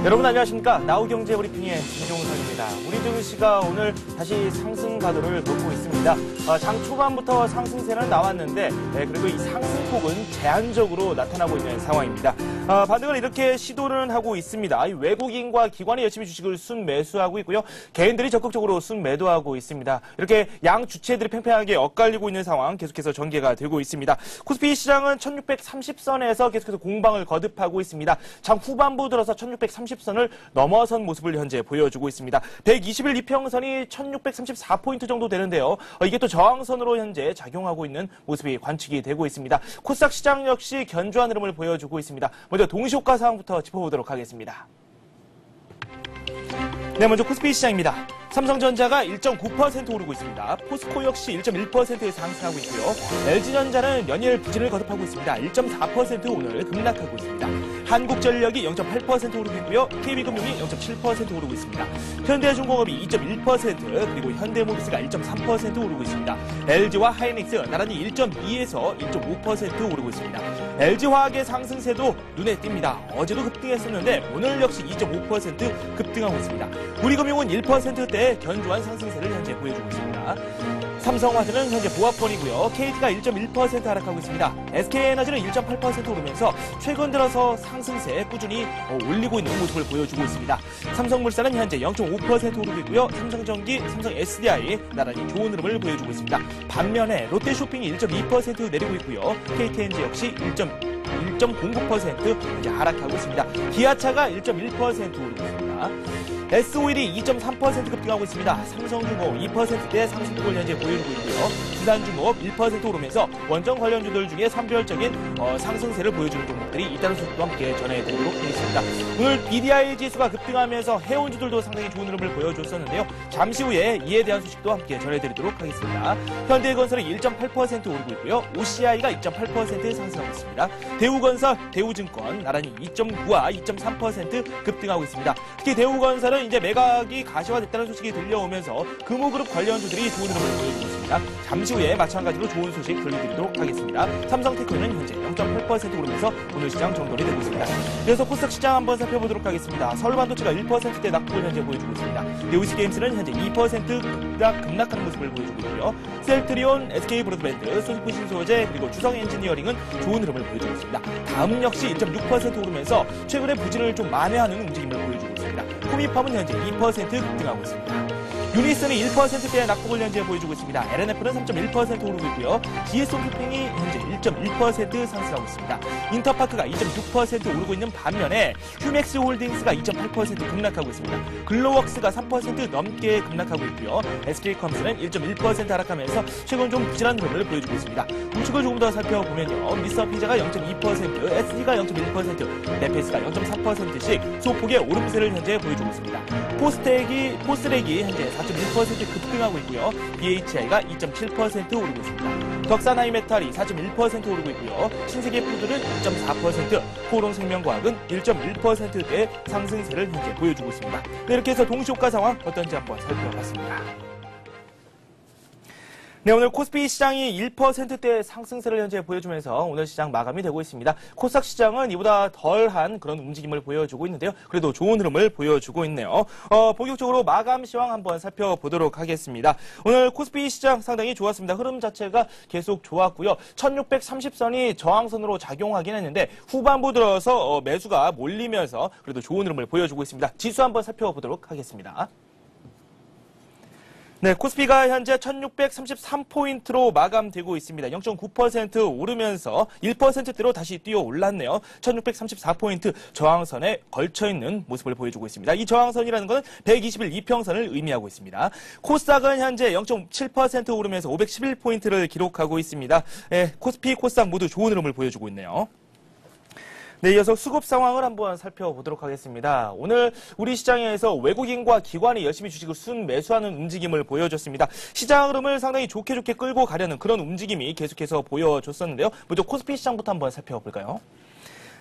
여러분 안녕하십니까? 나우경제 브리핑의 김종선입니다. 우리 증시가 오늘 다시 상승 가도를 걷고 있습니다. 장 초반부터 상승세는 나왔는데 그리고 이 상승폭은 제한적으로 나타나고 있는 상황입니다. 반등을 이렇게 시도를 하고 있습니다. 외국인과 기관이 열심히 주식을 순매수하고 있고요. 개인들이 적극적으로 순매도하고 있습니다. 이렇게 양 주체들이 팽팽하게 엇갈리고 있는 상황 계속해서 전개가 되고 있습니다. 코스피 시장은 1630선에서 계속해서 공방을 거듭하고 있습니다. 장 후반부 들어서 1630선을 넘어선 모습을 현재 보여주고 있습니다. 120일 이평선이 1634포인트 정도 되는데요. 이게 또 저항선으로 현재 작용하고 있는 모습이 관측이 되고 있습니다. 코스닥 시장 역시 견조한 흐름을 보여주고 있습니다. 먼저 동시효과 상황부터 짚어보도록 하겠습니다. 네, 먼저 코스피 시장입니다. 삼성전자가 1.9% 오르고 있습니다. 포스코 역시 1.1% 상승하고 있고요. LG전자는 연일 부진을 거듭하고 있습니다. 1.4% 오늘 급락하고 있습니다. 한국전력이 0.8% 오르고 있고요. KB금융이 0.7% 오르고 있습니다. 현대중공업이 2.1% 그리고 현대모비스가 1.3% 오르고 있습니다. LG와 하이닉스 나란히 1.2에서 1.5% 오르고 있습니다. LG화학의 상승세도 눈에 띕니다. 어제도 급등했었는데 오늘 역시 2.5% 급등하고 있습니다. 우리금융은 1%대 견조한 상승세를 현재 보여주고 있습니다. 삼성화재는 현재 보합권이고요. KT가 1.1% 하락하고 있습니다. SK에너지는 1.8% 오르면서 최근 들어서 상승세 꾸준히 올리고 있는 모습을 보여주고 있습니다. 삼성물산은 현재 0.5% 오르고 있고요. 삼성전기, 삼성 SDI 나란히 좋은 흐름을 보여주고 있습니다. 반면에 롯데쇼핑이 1.2% 내리고 있고요. KTNG 역시 1.09% 현재 하락하고 있습니다. 기아차가 1.1% 오르고 있습니다. S-오일이 2.3% 급등하고 있습니다. 삼성중공업 2%대 상승폭을 현재 보여주고 있고요. 두산중공업 1% 오르면서 원전 관련주들 중에 선별적인 상승세를 보여주는 종목들이 잇따른 소식도 함께 전해드리도록 하겠습니다. 오늘 BDI 지수가 급등하면서 해운주들도 상당히 좋은 흐름을 보여줬었는데요. 잠시 후에 이에 대한 소식도 함께 전해드리도록 하겠습니다. 현대건설이 1.8% 오르고 있고요. OCI가 2.8% 상승하고 있습니다. 대우건설, 대우증권 나란히 2.9와 2.3% 급등하고 있습니다. 특히 대우건설은 이제 매각이 가시화됐다는 소식이 들려오면서 금호그룹 관련주들이 좋은 흐름을 보여주고 있습니다. 잠시 후에 마찬가지로 좋은 소식 들려드리도록 하겠습니다. 삼성테크는 현재 0.8% 오르면서 오늘 시장 정돈이 되고 있습니다. 그래서 코스닥 시장 한번 살펴보도록 하겠습니다. 서울반도체가 1%대 낙폭을 현재 보여주고 있습니다. 네오시게임스는 현재 2% 급락하는 모습을 보여주고 있고요. 셀트리온, SK브로드밴드, 소스푸신소재 그리고 주성엔지니어링은 좋은 흐름을 보여주고 있습니다. 다음 역시 1.6% 오르면서 최근에 부진을 좀 만회하는 움직임을 보여주고 있습니다. 코미팜은 현재 2% 급등하고 있습니다. 유니스는 1%대의 낙폭을 현재 보여주고 있습니다. LNF는 3.1% 오르고 있고요. GS홈쇼핑이 현재 1.1% 상승하고 있습니다. 인터파크가 2.6% 오르고 있는 반면에 휴맥스홀딩스가 2.8% 급락하고 있습니다. 글로웍스가 3% 넘게 급락하고 있고요. SK컴스는 1.1% 하락하면서 최근 좀 부진한 흐름을 보여주고 있습니다. 우측을 조금 더 살펴보면요. 미스터피자가 0.2%, SD가 0.1%, 네페스가 0.4%씩 소폭의 오름세를 현재 보여주고 있습니다. 포스렉이 현재 4.1% 급등하고 있고요. BHI가 2.7% 오르고 있습니다. 덕산하이메탈이 4.1% 오르고 있고요. 신세계푸드는 2.4%, 코오롱생명과학은 1.1%대 상승세를 현재 보여주고 있습니다. 네, 이렇게 해서 동시효과 상황 어떤지 한번 살펴봤습니다. 네, 오늘 코스피 시장이 1%대 상승세를 현재 보여주면서 오늘 시장 마감이 되고 있습니다. 코스닥 시장은 이보다 덜한 그런 움직임을 보여주고 있는데요. 그래도 좋은 흐름을 보여주고 있네요. 본격적으로 마감 시황 한번 살펴보도록 하겠습니다. 오늘 코스피 시장 상당히 좋았습니다. 흐름 자체가 계속 좋았고요. 1630선이 저항선으로 작용하긴 했는데 후반부 들어서 매수가 몰리면서 그래도 좋은 흐름을 보여주고 있습니다. 지수 한번 살펴보도록 하겠습니다. 네, 코스피가 현재 1633포인트로 마감되고 있습니다. 0.9% 오르면서 1%대로 다시 뛰어 올랐네요. 1634포인트 저항선에 걸쳐있는 모습을 보여주고 있습니다. 이 저항선이라는 것은 120일 이평선을 의미하고 있습니다. 코스닥은 현재 0.7% 오르면서 511포인트를 기록하고 있습니다. 네, 코스피, 코스닥 모두 좋은 흐름을 보여주고 있네요. 네, 이어서 수급 상황을 한번 살펴보도록 하겠습니다. 오늘 우리 시장에서 외국인과 기관이 열심히 주식을 순매수하는 움직임을 보여줬습니다. 시장 흐름을 상당히 좋게 끌고 가려는 그런 움직임이 계속해서 보여줬었는데요. 먼저 코스피 시장부터 한번 살펴볼까요?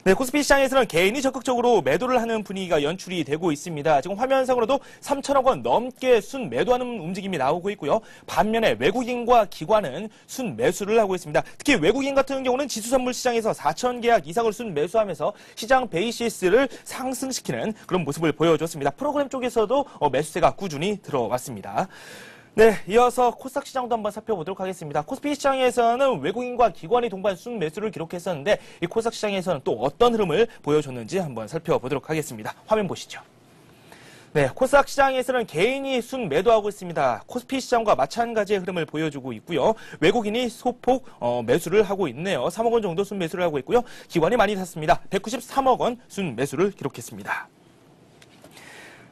네, 코스피 시장에서는 개인이 적극적으로 매도를 하는 분위기가 연출이 되고 있습니다. 지금 화면상으로도 3천억 원 넘게 순 매도하는 움직임이 나오고 있고요. 반면에 외국인과 기관은 순 매수를 하고 있습니다. 특히 외국인 같은 경우는 지수선물 시장에서 4천 계약 이상을 순 매수하면서 시장 베이시스를 상승시키는 그런 모습을 보여줬습니다. 프로그램 쪽에서도 매수세가 꾸준히 들어왔습니다. 네, 이어서 코스닥 시장도 한번 살펴보도록 하겠습니다. 코스피 시장에서는 외국인과 기관이 동반 순 매수를 기록했었는데 이 코스닥 시장에서는 또 어떤 흐름을 보여줬는지 한번 살펴보도록 하겠습니다. 화면 보시죠. 네, 코스닥 시장에서는 개인이 순 매도하고 있습니다. 코스피 시장과 마찬가지의 흐름을 보여주고 있고요. 외국인이 소폭 매수를 하고 있네요. 3억 원 정도 순 매수를 하고 있고요. 기관이 많이 샀습니다. 193억 원 순 매수를 기록했습니다.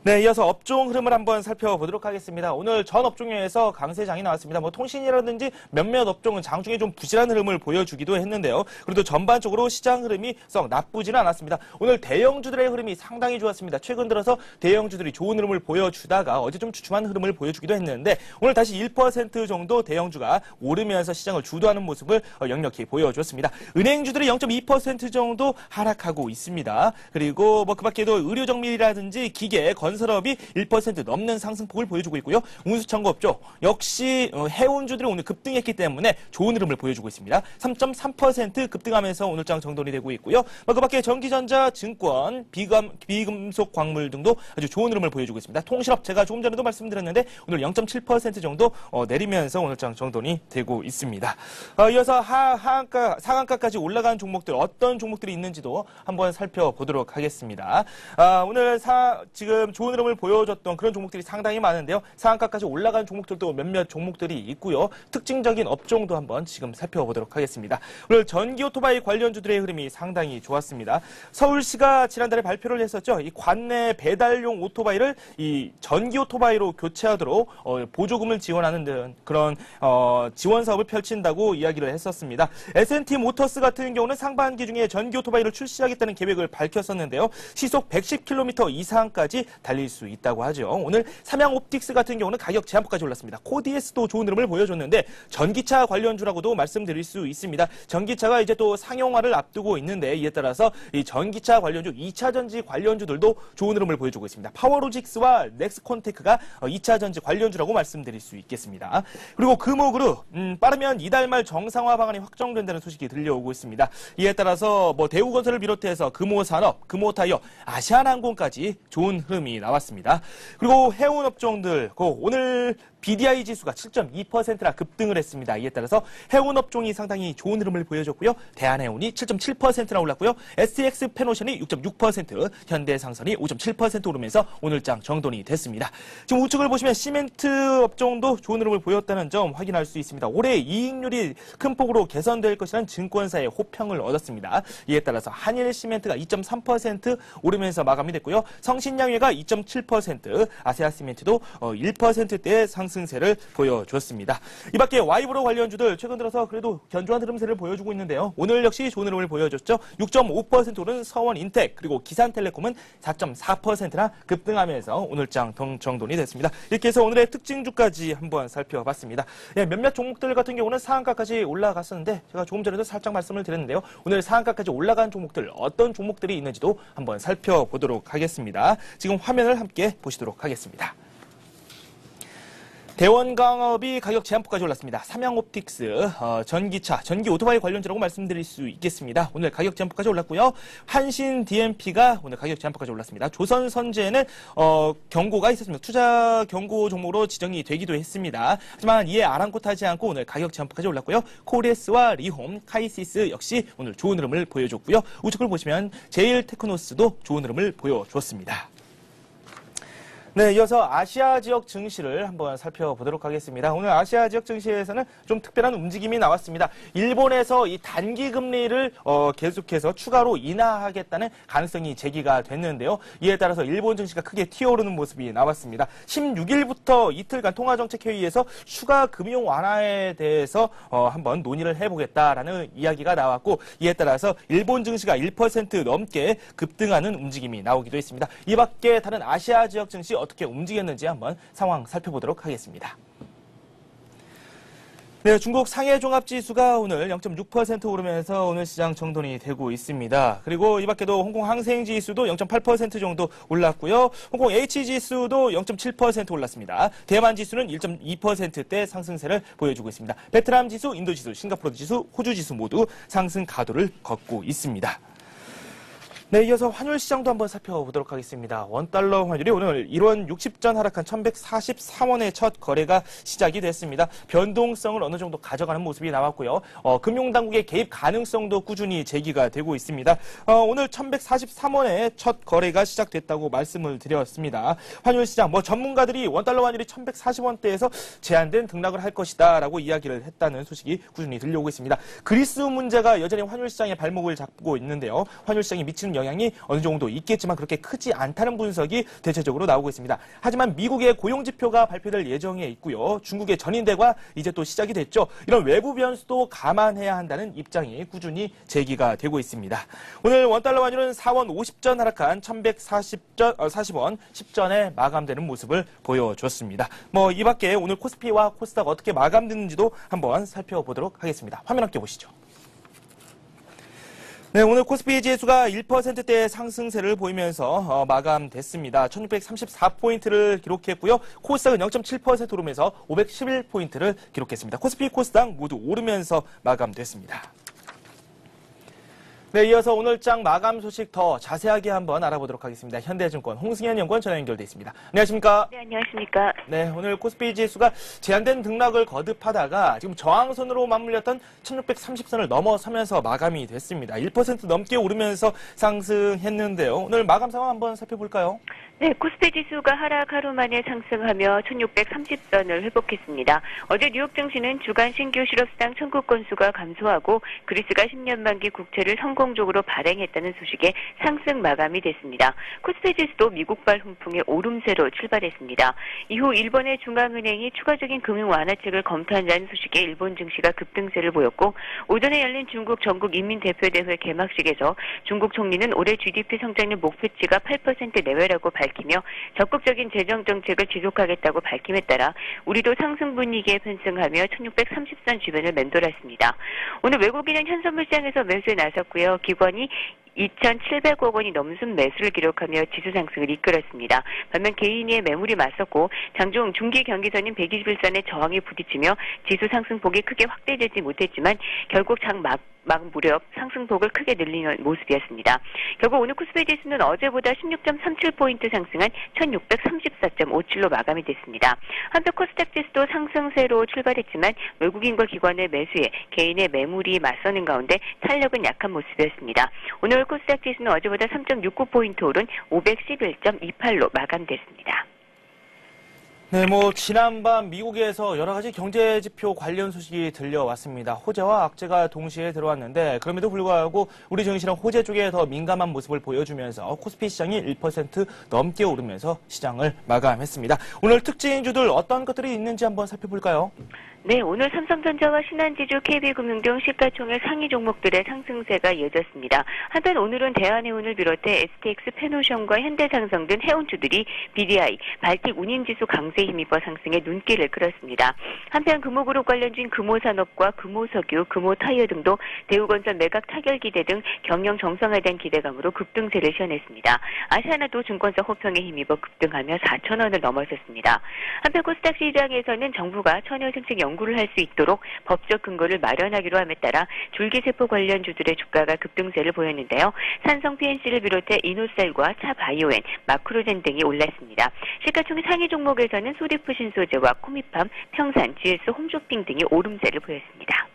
네, 이어서 업종 흐름을 한번 살펴보도록 하겠습니다. 오늘 전 업종에서 강세장이 나왔습니다. 통신이라든지 몇몇 업종은 장중에 좀 부실한 흐름을 보여주기도 했는데요. 그래도 전반적으로 시장 흐름이 썩 나쁘지는 않았습니다. 오늘 대형주들의 흐름이 상당히 좋았습니다. 최근 들어서 대형주들이 좋은 흐름을 보여주다가 어제 좀 주춤한 흐름을 보여주기도 했는데 오늘 다시 1% 정도 대형주가 오르면서 시장을 주도하는 모습을 역력히 보여줬습니다. 은행주들이 0.2% 정도 하락하고 있습니다. 그리고 그 밖에도 의료정밀이라든지 기계, 건설업이 1% 넘는 상승폭을 보여주고 있고요. 운수청구업종 역시 해운주들이 오늘 급등했기 때문에 좋은 흐름을 보여주고 있습니다. 3.3% 급등하면서 오늘장 정돈이 되고 있고요. 그 밖에 전기전자, 증권, 비금속 광물 등도 아주 좋은 흐름을 보여주고 있습니다. 통신업 제가 조금 전에도 말씀드렸는데 오늘 0.7% 정도 내리면서 오늘장 정돈이 되고 있습니다. 이어서 상한가까지 올라간 종목들 어떤 종목들이 있는지도 한번 살펴보도록 하겠습니다. 오늘 지금 좋은 흐름을 보여줬던 그런 종목들이 상당히 많은데요. 상한가까지 올라간 종목들도 몇몇 종목들이 있고요. 특징적인 업종도 한번 지금 살펴보도록 하겠습니다. 오늘 전기 오토바이 관련주들의 흐름이 상당히 좋았습니다. 서울시가 지난달에 발표를 했었죠. 이 관내 배달용 오토바이를 이 전기 오토바이로 교체하도록 보조금을 지원하는 등 그런 지원 사업을 펼친다고 이야기를 했었습니다. S&T 모터스 같은 경우는 상반기 중에 전기 오토바이를 출시하겠다는 계획을 밝혔었는데요. 시속 110km 이상까지 달릴 수 있다고 하죠. 오늘 삼양옵틱스 같은 경우는 가격 제한폭까지 올랐습니다. 코디에스도 좋은 흐름을 보여줬는데 전기차 관련주라고도 말씀드릴 수 있습니다. 전기차가 이제 또 상용화를 앞두고 있는데 이에 따라서 이 전기차 관련주, 2차 전지 관련주들도 좋은 흐름을 보여주고 있습니다. 파워로직스와 넥스콘테크가 2차 전지 관련주라고 말씀드릴 수 있겠습니다. 그리고 금호그룹 빠르면 이달 말 정상화 방안이 확정된다는 소식이 들려오고 있습니다. 이에 따라서 대우건설을 비롯해서 금호산업, 금호타이어, 아시아나항공까지 좋은 흐름이 나왔습니다. 그리고 해운업종들 오늘 BDI 지수가 7.2%나 급등을 했습니다. 이에 따라서 해운업종이 상당히 좋은 흐름을 보여줬고요. 대한해운이 7.7%나 올랐고요. STX 페노션이 6.6%, 현대상선이 5.7% 오르면서 오늘장 정돈이 됐습니다. 지금 우측을 보시면 시멘트 업종도 좋은 흐름을 보였다는 점 확인할 수 있습니다. 올해 이익률이 큰 폭으로 개선될 것이라는 증권사의 호평을 얻었습니다. 이에 따라서 한일시멘트가 2.3% 오르면서 마감이 됐고요. 성신양회가 2.7%, 아세아시멘트도 1%대의 상승세를 보여줬습니다. 이 밖에 와이브로 관련주들 최근 들어서 그래도 견조한 흐름세를 보여주고 있는데요. 오늘 역시 좋은 흐름을 보여줬죠. 6.5% 오른 서원인텍 그리고 기산텔레콤은 4.4%나 급등하면서 오늘장 정돈이 됐습니다. 이렇게 해서 오늘의 특징주까지 한번 살펴봤습니다. 몇몇 종목들 같은 경우는 상한가까지 올라갔었는데 제가 조금 전에도 살짝 말씀을 드렸는데요. 오늘 상한가까지 올라간 종목들 어떤 종목들이 있는지도 한번 살펴보도록 하겠습니다. 지금 화면을 함께 보시도록 하겠습니다. 대원광업이 가격 제한폭까지 올랐습니다. 삼양옵틱스, 전기차, 전기 오토바이 관련주라고 말씀드릴 수 있겠습니다. 오늘 가격 제한폭까지 올랐고요. 한신 DMP가 오늘 가격 제한폭까지 올랐습니다. 조선선제는 경고가 있었습니다. 투자 경고 종목으로 지정이 되기도 했습니다. 하지만 이에 아랑곳하지 않고 오늘 가격 제한폭까지 올랐고요. 코레스와 리홈, 카이시스 역시 오늘 좋은 흐름을 보여줬고요. 우측을 보시면 제일테크노스도 좋은 흐름을 보여줬습니다. 네, 이어서 아시아 지역 증시를 한번 살펴보도록 하겠습니다. 오늘 아시아 지역 증시에서는 좀 특별한 움직임이 나왔습니다. 일본에서 이 단기 금리를 계속해서 추가로 인하하겠다는 가능성이 제기가 됐는데요. 이에 따라서 일본 증시가 크게 튀어오르는 모습이 나왔습니다. 16일부터 이틀간 통화정책회의에서 추가 금융 완화에 대해서 한번 논의를 해보겠다라는 이야기가 나왔고 이에 따라서 일본 증시가 1% 넘게 급등하는 움직임이 나오기도 했습니다. 이 밖에 다른 아시아 지역 증시 어떻게 움직였는지 한번 상황 살펴보도록 하겠습니다. 네, 중국 상해 종합지수가 오늘 0.6% 오르면서 오늘 시장 정돈이 되고 있습니다. 그리고 이 밖에도 홍콩 항생지수도 0.8% 정도 올랐고요. 홍콩 H지수도 0.7% 올랐습니다. 대만 지수는 1.2%대 상승세를 보여주고 있습니다. 베트남 지수, 인도 지수, 싱가포르 지수, 호주 지수 모두 상승 가도를 걷고 있습니다. 네, 이어서 환율 시장도 한번 살펴보도록 하겠습니다. 원달러 환율이 오늘 1원 60전 하락한 1143원의 첫 거래가 시작이 됐습니다. 변동성을 어느 정도 가져가는 모습이 나왔고요. 금융당국의 개입 가능성도 꾸준히 제기가 되고 있습니다. 오늘 1143원의 첫 거래가 시작됐다고 말씀을 드렸습니다. 환율 시장, 전문가들이 원달러 환율이 1140원대에서 제한된 등락을 할 것이다 라고 이야기를 했다는 소식이 꾸준히 들려오고 있습니다. 그리스 문제가 여전히 환율 시장의 발목을 잡고 있는데요. 환율 시장에 미치는 영향이 어느 정도 있겠지만 그렇게 크지 않다는 분석이 대체적으로 나오고 있습니다. 하지만 미국의 고용지표가 발표될 예정에 있고요. 중국의 전인대가 이제 또 시작이 됐죠. 이런 외부 변수도 감안해야 한다는 입장이 꾸준히 제기가 되고 있습니다. 오늘 원달러 환율은 4원 50전 하락한 1140원 10전에 마감되는 모습을 보여줬습니다. 이 밖에 오늘 코스피와 코스닥 어떻게 마감됐는지도 한번 살펴보도록 하겠습니다. 화면 함께 보시죠. 네, 오늘 코스피 지수가 1%대의 상승세를 보이면서 마감됐습니다. 1634포인트를 기록했고요. 코스닥은 0.7% 오르면서 511포인트를 기록했습니다. 코스피, 코스닥 모두 오르면서 마감됐습니다. 네, 이어서 오늘장 마감 소식 더 자세하게 한번 알아보도록 하겠습니다. 현대증권 홍승현 연구원 전화 연결돼 있습니다. 안녕하십니까? 네, 안녕하십니까? 네, 오늘 코스피 지수가 제한된 등락을 거듭하다가 지금 저항선으로 맞물렸던 1630선을 넘어서면서 마감이 됐습니다. 1% 넘게 오르면서 상승했는데요. 오늘 마감 상황 한번 살펴볼까요? 네, 코스피 지수가 하락 하루 만에 상승하며 1630선을 회복했습니다. 어제 뉴욕 증시는 주간 신규 실업수당 청구 건수가 감소하고 그리스가 10년 만기 국채를 성공적으로 발행했다는 소식에 상승 마감이 됐습니다. 코스피 지수도 미국발 훈풍의 오름세로 출발했습니다. 이후 일본의 중앙은행이 추가적인 금융 완화책을 검토한다는 소식에 일본 증시가 급등세를 보였고 오전에 열린 중국 전국 인민대표대회 개막식에서 중국 총리는 올해 GDP 성장률 목표치가 8% 내외라고 밝히며 적극적인 재정 정책을 지속하겠다고 밝힘에 따라 우리도 상승 분위기에 편승하며 1630선 주변을 맴돌았습니다. 오늘 외국인은 현선물시장에서 매수에 나섰고요. 기관이 2,700억 원이 넘는 매수를 기록하며 지수 상승을 이끌었습니다. 반면 개인의 매물이 맞섰고 장중 중기 경기선인 121선의 저항에 부딪히며 지수 상승폭이 크게 확대되지 못했지만 결국 장 무렵 상승폭을 크게 늘리는 모습이었습니다. 결국 오늘 코스피 지수는 어제보다 16.37포인트 상승한 1634.57로 마감이 됐습니다. 한편 코스닥 지수도 상승세로 출발했지만 외국인과 기관의 매수에 개인의 매물이 맞서는 가운데 탄력은 약한 모습이었습니다. 오늘 코스닥 지수는 어제보다 3.69포인트 오른 511.28로 마감됐습니다. 네, 지난밤 미국에서 여러 가지 경제 지표 관련 소식이 들려왔습니다. 호재와 악재가 동시에 들어왔는데 그럼에도 불구하고 우리 증시는 호재 쪽에 더 민감한 모습을 보여주면서 코스피 시장이 1% 넘게 오르면서 시장을 마감했습니다. 오늘 특징주들 어떤 것들이 있는지 한번 살펴볼까요? 네, 오늘 삼성전자와 신한지주, KB금융 등 시가총액 상위 종목들의 상승세가 이어졌습니다. 한편 오늘은 대한해운을 비롯해 STX, 페노션과 현대상성 등 해운주들이 BDI, 발틱 운임지수 강세에 힘입어 상승에 눈길을 끌었습니다. 한편 금호그룹 관련주인 금호산업과 금호석유, 금호타이어 등도 대우건설 매각 타결기대 등 경영 정상화에 대한 기대감으로 급등세를 시현했습니다. 아시아나도 증권사 호평에 힘입어 급등하며 4,000원을 넘어섰습니다. 한편 코스닥 시장에서는 정부가 처녀생식 연구를 할 수 있도록 법적 근거를 마련하기로 함에 따라 줄기세포 관련주들의 주가가 급등세를 보였는데요. 산성 PNC를 비롯해 이노셀과 차바이오엔, 마크로젠 등이 올랐습니다. 시가총액 상위 종목에서는 소디프 신소재와 코미팜, 평산, GS, 홈쇼핑 등이 오름세를 보였습니다.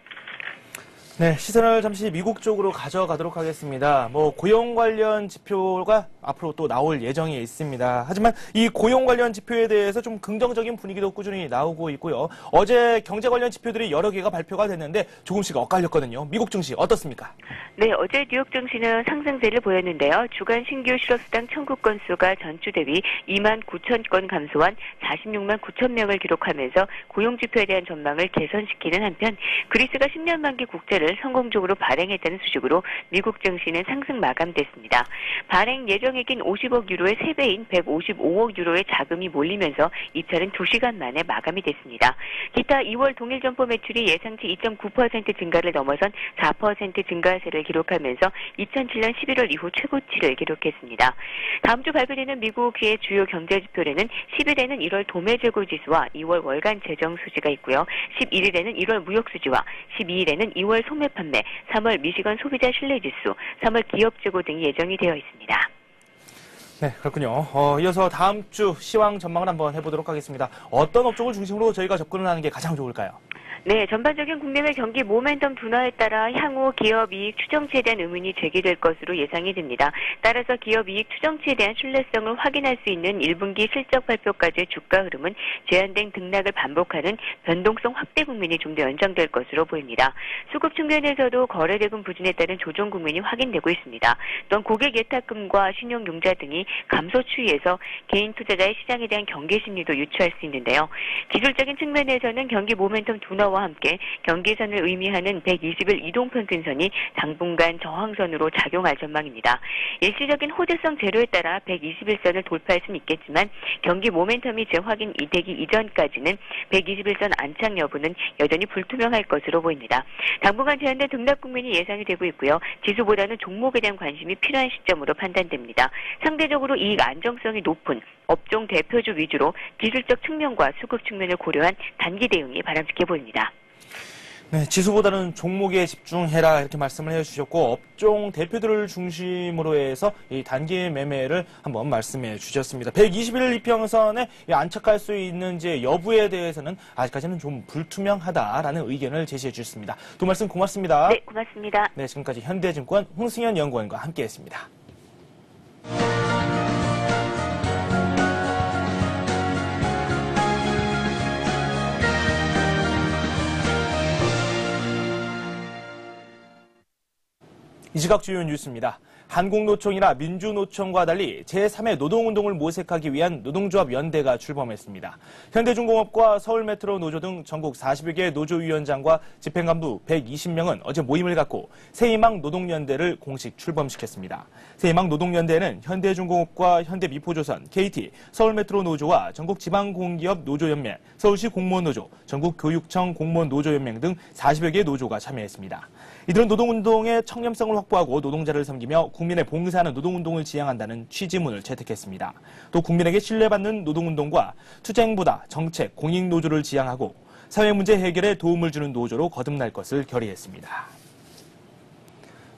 네, 시선을 잠시 미국 쪽으로 가져가도록 하겠습니다. 고용 관련 지표가 앞으로 또 나올 예정이 있습니다. 하지만 이 고용 관련 지표에 대해서 좀 긍정적인 분위기도 꾸준히 나오고 있고요. 어제 경제 관련 지표들이 여러 개가 발표가 됐는데 조금씩 엇갈렸거든요. 미국 증시 어떻습니까? 네, 어제 뉴욕 증시는 상승세를 보였는데요. 주간 신규 실업수당 청구 건수가 전주 대비 2만 9천 건 감소한 46만 9천 명을 기록하면서 고용 지표에 대한 전망을 개선시키는 한편 그리스가 10년 만기 국채를 조정안을 성공적으로 발행했다는 소식으로 미국 증시는 상승 마감됐습니다. 발행 예정액인 50억 유로의 3배인 155억 유로의 자금이 몰리면서 입찰은 2시간 만에 마감이 됐습니다. 기타 2월 동일 점포 매출이 예상치 2.9% 증가를 넘어선 4% 증가세를 기록하면서 2007년 11월 이후 최고치를 기록했습니다. 다음 주 발표되는 미국의 주요 경제 지표에는 10일에는 1월 도매 재고 지수와 2월 월간 재정 수지가 있고요. 11일에는 1월 무역 수지와 12일에는 2월 소매 판매, 3월 미시건 소비자 신뢰 지수, 3월 기업 재고 등이 예정이 되어 있습니다. 네, 그렇군요. 이어서 다음 주 시황 전망을 한번 해보도록 하겠습니다. 어떤 업종을 중심으로 저희가 접근을 하는 게 가장 좋을까요? 네, 전반적인 국내외 경기 모멘텀 둔화에 따라 향후 기업 이익 추정치에 대한 의문이 제기될 것으로 예상이 됩니다. 따라서 기업 이익 추정치에 대한 신뢰성을 확인할 수 있는 1분기 실적 발표까지의 주가 흐름은 제한된 등락을 반복하는 변동성 확대 국면이 좀 더 연장될 것으로 보입니다. 수급 측면에서도 거래대금 부진에 따른 조정 국면이 확인되고 있습니다. 또한 고객 예탁금과 신용융자 등이 감소 추이에서 개인 투자자의 시장에 대한 경계 심리도 유추할 수 있는데요. 기술적인 측면에서는 경기 모멘텀 둔화와 함께 경계선을 의미하는 120일 이동평균선이 당분간 저항선으로 작용할 전망입니다. 일시적인 호재성 제로에 따라 121선을 돌파할 수는 있겠지만 경기 모멘텀이 재확인 되기 이전까지는 121선 안착 여부는 여전히 불투명할 것으로 보입니다. 당분간 제한된 등락 국면이 예상이 되고 있고요. 지수보다는 종목에 대한 관심이 필요한 시점으로 판단됩니다. 상대적으로 이익 안정성이 높은 업종 대표주 위주로 기술적 측면과 수급 측면을 고려한 단기 대응이 바람직해 보입니다. 네, 지수보다는 종목에 집중해라 이렇게 말씀을 해주셨고 업종 대표들을 중심으로 해서 이 단기 매매를 한번 말씀해 주셨습니다. 121일 이평선에 안착할 수 있는지 여부에 대해서는 아직까지는 좀 불투명하다라는 의견을 제시해 주셨습니다. 두 말씀 고맙습니다. 네, 고맙습니다. 네, 지금까지 현대증권 홍승현 연구원과 함께했습니다. 이 시각 주요 뉴스입니다. 한국노총이나 민주노총과 달리 제3의 노동운동을 모색하기 위한 노동조합 연대가 출범했습니다. 현대중공업과 서울메트로 노조 등 전국 40여 개 노조위원장과 집행간부 120명은 어제 모임을 갖고 새희망 노동연대를 공식 출범시켰습니다. 새희망 노동연대는 현대중공업과 현대미포조선, KT, 서울메트로 노조와 전국지방공기업 노조연맹, 서울시 공무원노조, 전국교육청 공무원노조연맹 등 40여 개 노조가 참여했습니다. 이들은 노동운동의 청렴성을 확보하고 노동자를 섬기며 국민에 봉사하는 노동운동을 지향한다는 취지문을 채택했습니다. 또 국민에게 신뢰받는 노동운동과 투쟁보다 정책, 공익노조를 지향하고 사회문제 해결에 도움을 주는 노조로 거듭날 것을 결의했습니다.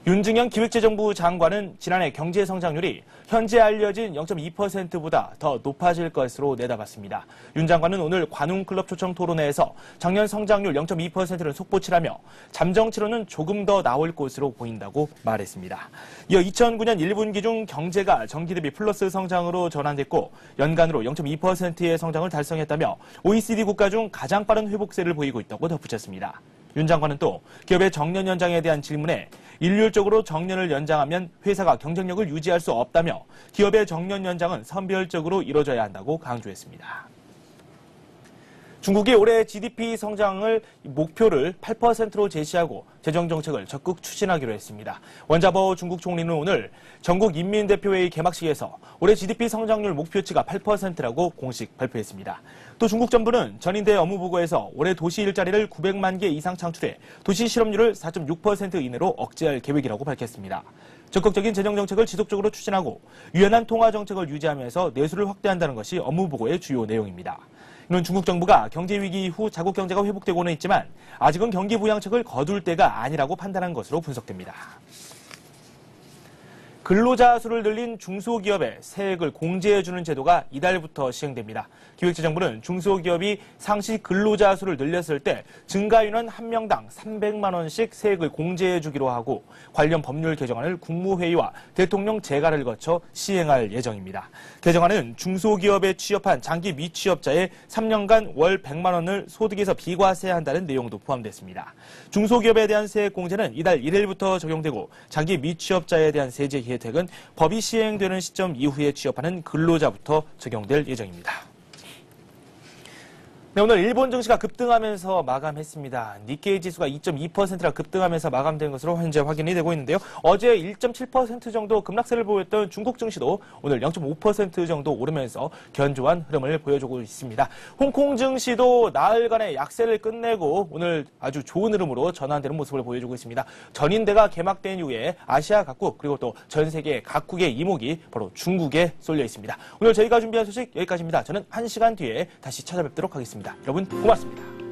윤중현 기획재정부 장관은 지난해 경제 성장률이 현재 알려진 0.2%보다 더 높아질 것으로 내다봤습니다. 윤 장관은 오늘 관훈클럽 초청 토론회에서 작년 성장률 0.2%를 속보치라며 잠정치로는 조금 더 나올 것으로 보인다고 말했습니다. 이어 2009년 1분기 중 경제가 전기 대비 플러스 성장으로 전환됐고 연간으로 0.2%의 성장을 달성했다며 OECD 국가 중 가장 빠른 회복세를 보이고 있다고 덧붙였습니다. 윤 장관은 또 기업의 정년 연장에 대한 질문에 일률적으로 정년을 연장하면 회사가 경쟁력을 유지할 수 없다며 기업의 정년 연장은 선별적으로 이뤄져야 한다고 강조했습니다. 중국이 올해 GDP 성장을 목표를 8%로 제시하고 재정정책을 적극 추진하기로 했습니다. 원자버 중국 총리는 오늘 전국인민대표회의 개막식에서 올해 GDP 성장률 목표치가 8%라고 공식 발표했습니다. 또 중국 정부는 전인대 업무보고에서 올해 도시 일자리를 900만 개 이상 창출해 도시 실업률을 4.6% 이내로 억제할 계획이라고 밝혔습니다. 적극적인 재정정책을 지속적으로 추진하고 유연한 통화정책을 유지하면서 내수를 확대한다는 것이 업무보고의 주요 내용입니다. 이는 중국 정부가 경제 위기 이후 자국 경제가 회복되고는 있지만 아직은 경기 부양책을 거둘 때가 아니라고 판단한 것으로 분석됩니다. 근로자 수를 늘린 중소기업에 세액을 공제해주는 제도가 이달부터 시행됩니다. 기획재정부는 중소기업이 상시 근로자 수를 늘렸을 때 증가인원 1명당 300만 원씩 세액을 공제해주기로 하고 관련 법률 개정안을 국무회의와 대통령 재가를 거쳐 시행할 예정입니다. 개정안은 중소기업에 취업한 장기 미취업자의 3년간 월 100만 원을 소득에서 비과세해야 한다는 내용도 포함됐습니다. 중소기업에 대한 세액 공제는 이달 1일부터 적용되고 장기 미취업자에 대한 세제 혜택은 법이 시행되는 시점 이후에 취업하는 근로자부터 적용될 예정입니다. 네, 오늘 일본 증시가 급등하면서 마감했습니다. 니케이 지수가 2.2%나 급등하면서 마감된 것으로 현재 확인이 되고 있는데요. 어제 1.7% 정도 급락세를 보였던 중국 증시도 오늘 0.5% 정도 오르면서 견조한 흐름을 보여주고 있습니다. 홍콩 증시도 나흘간의 약세를 끝내고 오늘 아주 좋은 흐름으로 전환되는 모습을 보여주고 있습니다. 전인대가 개막된 이후에 아시아 각국 그리고 또 전 세계 각국의 이목이 바로 중국에 쏠려 있습니다. 오늘 저희가 준비한 소식 여기까지입니다. 저는 1시간 뒤에 다시 찾아뵙도록 하겠습니다. 여러분 고맙습니다.